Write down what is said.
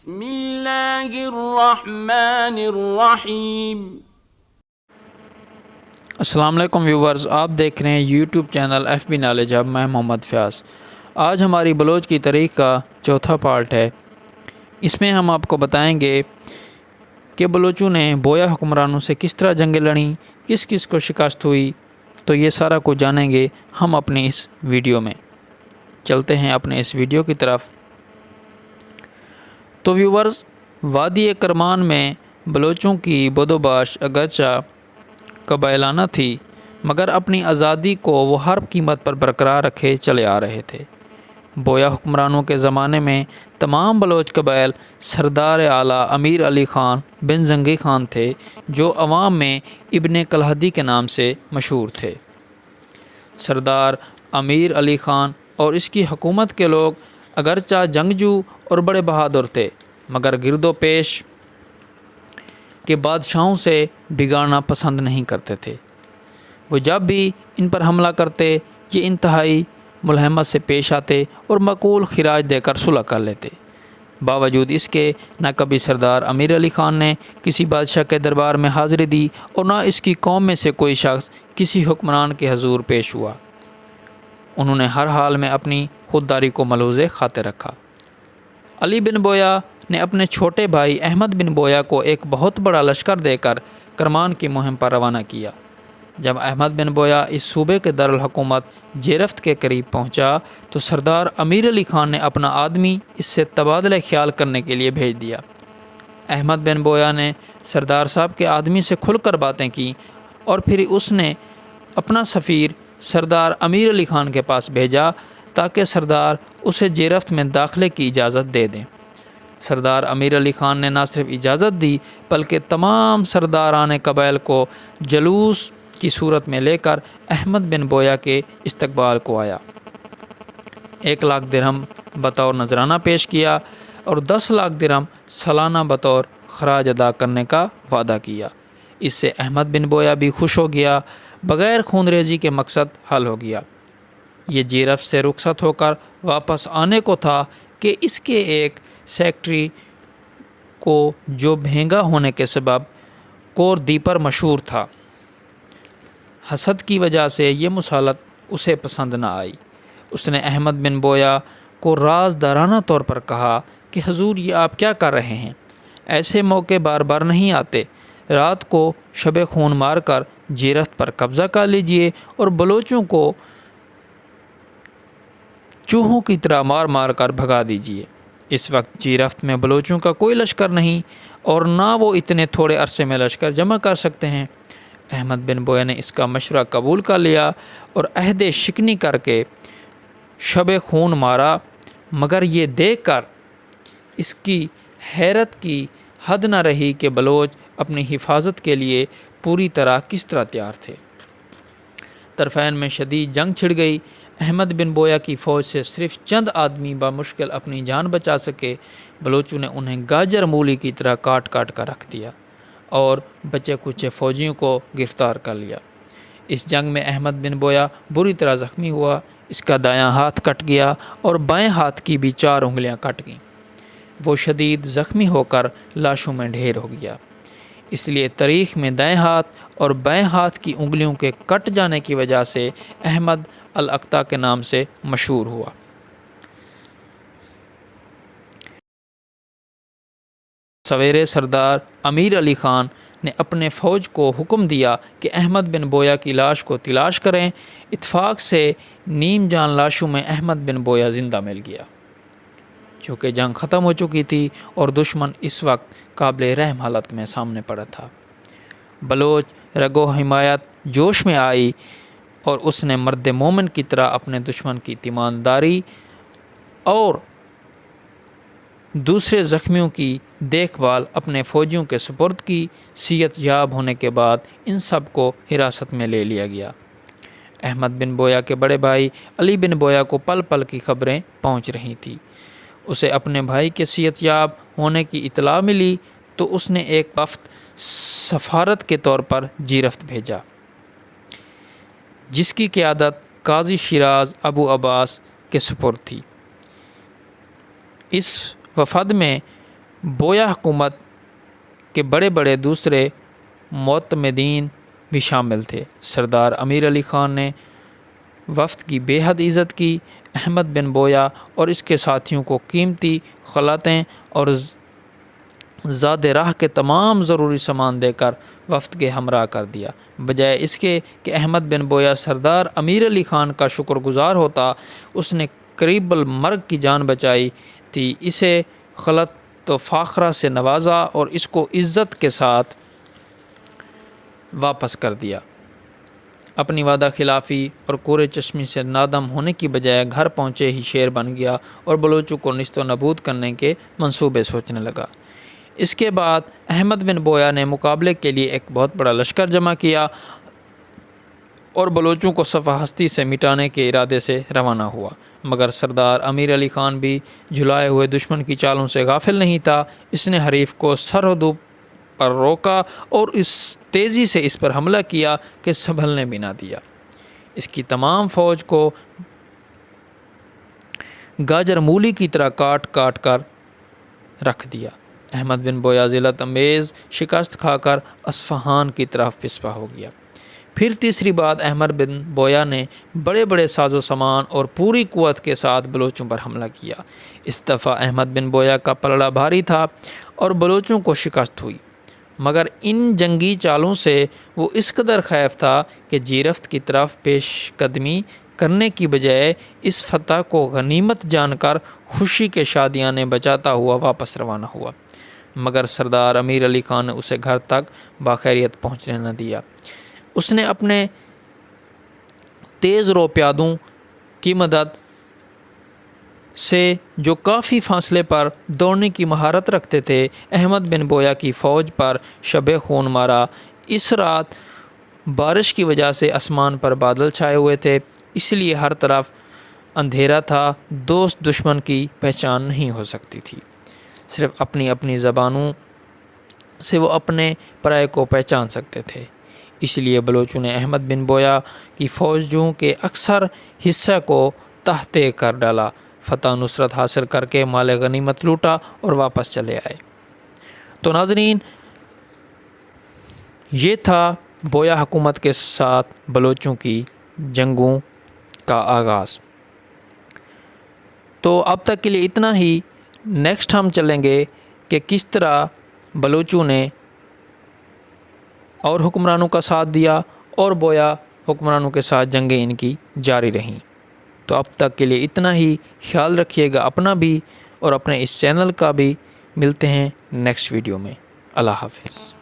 بسم اللہ الرحمن الرحیم۔ السلام علیکم ویورز، آپ دیکھ رہے ہیں YouTube channel F B knowledge hub. میں محمد فیاض۔ آج ہماری بلوچ کی تاریخ کا چوتھا پارٹ ہے۔ اس میں ہم آپ کو بتائیں گے کہ بلوچوں نے بویا حکمرانوں سے کس طرح جنگیں لڑیں، کس کس کو شکست ہوئی، تو یہ سارا کچھ جانیں گے ہم اپنے اس ویڈیو میں۔ چلتے ہیں اپنے اس ویڈیو کی طرف۔ تو ویورز، وادی کرمان میں بلوچوں کی بدوباش اگرچہ قبائلانہ تھی، مگر اپنی آزادی کو وہ ہر قیمت پر برقرار رکھے چلے آ رہے تھے۔ بویا حکمرانوں کے زمانے میں تمام بلوچ قبائل سردار اعلیٰ امیر علی خان بن زنگی خان تھے، جو عوام میں ابن کلہدی کے نام سے مشہور تھے۔ سردار امیر علی خان اور اس کی حکومت کے لوگ اگرچہ جنگجو اور بڑے بہادر تھے، مگر گرد و پیش کے بادشاہوں سے بگڑنا پسند نہیں کرتے تھے۔ وہ جب بھی ان پر حملہ کرتے، یہ انتہائی ملحمت سے پیش آتے اور معقول خراج دے کر صلح کر لیتے۔ باوجود اس کے نہ کبھی سردار امیر علی خان نے کسی بادشاہ کے دربار میں حاضری دی اور نہ اس کی قوم میں سے کوئی شخص کسی حکمران کے حضور پیش ہوا۔ انہوں نے ہر حال میں اپنی خودداری کو ملحوظ خاطر رکھا۔ علی بن بویا نے اپنے چھوٹے بھائی احمد بن بویا کو ایک بہت بڑا لشکر دے کر کرمان کی مہم پر روانہ کیا۔ جب احمد بن بویا اس صوبے کے دارالحکومت جیرفت کے قریب پہنچا تو سردار امیر علی خان نے اپنا آدمی اس سے تبادلہ خیال کرنے کے لیے بھیج دیا۔ احمد بن بویا نے سردار صاحب کے آدمی سے کھل کر باتیں کی اور پھر اس نے اپنا سفیر سردار امیر علی خان کے پاس بھیجا تاکہ سردار اسے جیرفت میں داخلے کی اجازت دے دیں۔ سردار امیر علی خان نے نہ صرف اجازت دی بلکہ تمام سرداران قبائل کو جلوس کی صورت میں لے کر احمد بن بویا کے استقبال کو آیا۔ 1,00,000 درہم بطور نذرانہ پیش کیا اور 10,00,000 درہم سالانہ بطور خراج ادا کرنے کا وعدہ کیا۔ اس سے احمد بن بویا بھی خوش ہو گیا۔ بغیر خون ریزی کے مقصد حل ہو گیا۔ یہ جیرفت سے رخصت ہو کر واپس آنے کو تھا کہ اس کے ایک سیکٹری کو جو بھینگا ہونے کے سبب کور دیپر مشہور تھا، حسد کی وجہ سے یہ مصالحت اسے پسند نہ آئی۔ اس نے احمد بن بویا کو رازدارانہ طور پر کہا کہ حضور، یہ آپ کیا کر رہے ہیں؟ ایسے موقع بار بار نہیں آتے۔ رات کو شب خون مار کر جیرفت پر قبضہ کر لیجئے اور بلوچوں کو چوہوں کی طرح مار مار کر بھگا دیجئے۔ اس وقت جیرفت میں بلوچوں کا کوئی لشکر نہیں اور نہ وہ اتنے تھوڑے عرصے میں لشکر جمع کر سکتے ہیں۔ احمد بن بویا نے اس کا مشورہ قبول کر لیا اور عہد شکنی کر کے شب خون مارا، مگر یہ دیکھ کر اس کی حیرت کی حد نہ رہی کہ بلوچ اپنی حفاظت کے لیے پوری طرح کس طرح تیار تھے۔ طرفین میں شدید جنگ چھڑ گئی۔ احمد بن بویا کی فوج سے صرف چند آدمی بمشکل اپنی جان بچا سکے۔ بلوچوں نے انہیں گاجر مولی کی طرح کاٹ کاٹ کر رکھ دیا اور بچے کچے فوجیوں کو گرفتار کر لیا۔ اس جنگ میں احمد بن بویا بری طرح زخمی ہوا۔ اس کا دایاں ہاتھ کٹ گیا اور بائیں ہاتھ کی بھی 4 انگلیاں کٹ گئیں۔ وہ شدید زخمی ہو کر لاشوں میں ڈھیر ہو گیا۔ اس لیے تاریخ میں دائیں ہاتھ اور بائیں ہاتھ کی انگلیوں کے کٹ جانے کی وجہ سے احمد الاقطع کے نام سے مشہور ہوا۔ سویرے سردار امیر علی خان نے اپنے فوج کو حکم دیا کہ احمد بن بویا کی لاش کو تلاش کریں۔ اتفاق سے نیم جان لاشوں میں احمد بن بویا زندہ مل گیا۔ چونکہ جنگ ختم ہو چکی تھی اور دشمن اس وقت قابل رحم حالت میں سامنے پڑا تھا، بلوچ رگو حمایت جوش میں آئی اور اس نے مرد مومن کی طرح اپنے دشمن کی تیمارداری اور دوسرے زخمیوں کی دیکھ بھال اپنے فوجیوں کے سپرد کی۔ صحت یاب ہونے کے بعد ان سب کو حراست میں لے لیا گیا۔ احمد بن بویا کے بڑے بھائی علی بن بویا کو پل پل کی خبریں پہنچ رہی تھیں۔ اسے اپنے بھائی کے صحت یاب ہونے کی اطلاع ملی تو اس نے ایک وفد سفارت کے طور پر جیرفت بھیجا، جس کی قیادت قاضی شیراز ابو عباس کے سپرد تھی۔ اس وفد میں بویا حکومت کے بڑے بڑے دوسرے معتمدین بھی شامل تھے۔ سردار امیر علی خان نے وفد کی بے حد عزت کی۔ احمد بن بویا اور اس کے ساتھیوں کو قیمتی خلعتیں اور زاد راہ کے تمام ضروری سامان دے کر وفد کے ہمراہ کر دیا۔ بجائے اس کے کہ احمد بن بویا سردار امیر علی خان کا شکر گزار ہوتا، اس نے قریب المرگ کی جان بچائی تھی، اسے خلعت و فاخرہ سے نوازا اور اس کو عزت کے ساتھ واپس کر دیا۔ اپنی وعدہ خلافی اور کورے چشمی سے نادم ہونے کی بجائے گھر پہنچے ہی شیر بن گیا اور بلوچوں کو نیست و نابود کرنے کے منصوبے سوچنے لگا۔ اس کے بعد احمد بن بویا نے مقابلے کے لیے ایک بہت بڑا لشکر جمع کیا اور بلوچوں کو صفحہ ہستی سے مٹانے کے ارادے سے روانہ ہوا، مگر سردار امیر علی خان بھی جھلائے ہوئے دشمن کی چالوں سے غافل نہیں تھا۔ اس نے حریف کو سرحدوں پر روکا اور اس تیزی سے اس پر حملہ کیا کہ سنبھلنے بھی نہ دیا۔ اس کی تمام فوج کو گاجر مولی کی طرح کاٹ کاٹ کر رکھ دیا۔ احمد بن بویا ذلت امیز شکست کھا کر اصفہان کی طرف پسپا ہو گیا۔ پھر تیسری بات احمد بن بویا نے بڑے بڑے ساز و سامان اور پوری قوت کے ساتھ بلوچوں پر حملہ کیا۔ اس دفعہ احمد بن بویا کا پلڑا بھاری تھا اور بلوچوں کو شکست ہوئی، مگر ان جنگی چالوں سے وہ اس قدر خائف تھا کہ جیرفت کی طرف پیش قدمی کرنے کی بجائے اس فتح کو غنیمت جان کر خوشی کے شادیانے بچاتا ہوا واپس روانہ ہوا، مگر سردار امیر علی خان نے اسے گھر تک باخیریت پہنچنے نہ دیا۔ اس نے اپنے تیز رو پیادوں کی مدد سے جو کافی فاصلے پر دوڑنے کی مہارت رکھتے تھے، احمد بن بویا کی فوج پر شب خون مارا۔ اس رات بارش کی وجہ سے آسمان پر بادل چھائے ہوئے تھے، اس لیے ہر طرف اندھیرا تھا، دوست دشمن کی پہچان نہیں ہو سکتی تھی۔ صرف اپنی اپنی زبانوں سے وہ اپنے پرائے کو پہچان سکتے تھے۔ اس لیے بلوچوں نے احمد بن بویا کی فوجوں کے اکثر حصہ کو تحتے کر ڈالا، فتح نصرت حاصل کر کے مال غنیمت لوٹا اور واپس چلے آئے۔ تو ناظرین، یہ تھا بویا حکومت کے ساتھ بلوچوں کی جنگوں کا آغاز۔ تو اب تک کے لیے اتنا ہی۔ نیکسٹ ہم چلیں گے کہ کس طرح بلوچوں نے اور حکمرانوں کا ساتھ دیا اور بویا حکمرانوں کے ساتھ جنگیں ان کی جاری رہیں۔ تو اب تک کے لیے اتنا ہی۔ خیال رکھیے گا اپنا بھی اور اپنے اس چینل کا بھی۔ ملتے ہیں نیکسٹ ویڈیو میں۔ اللہ حافظ۔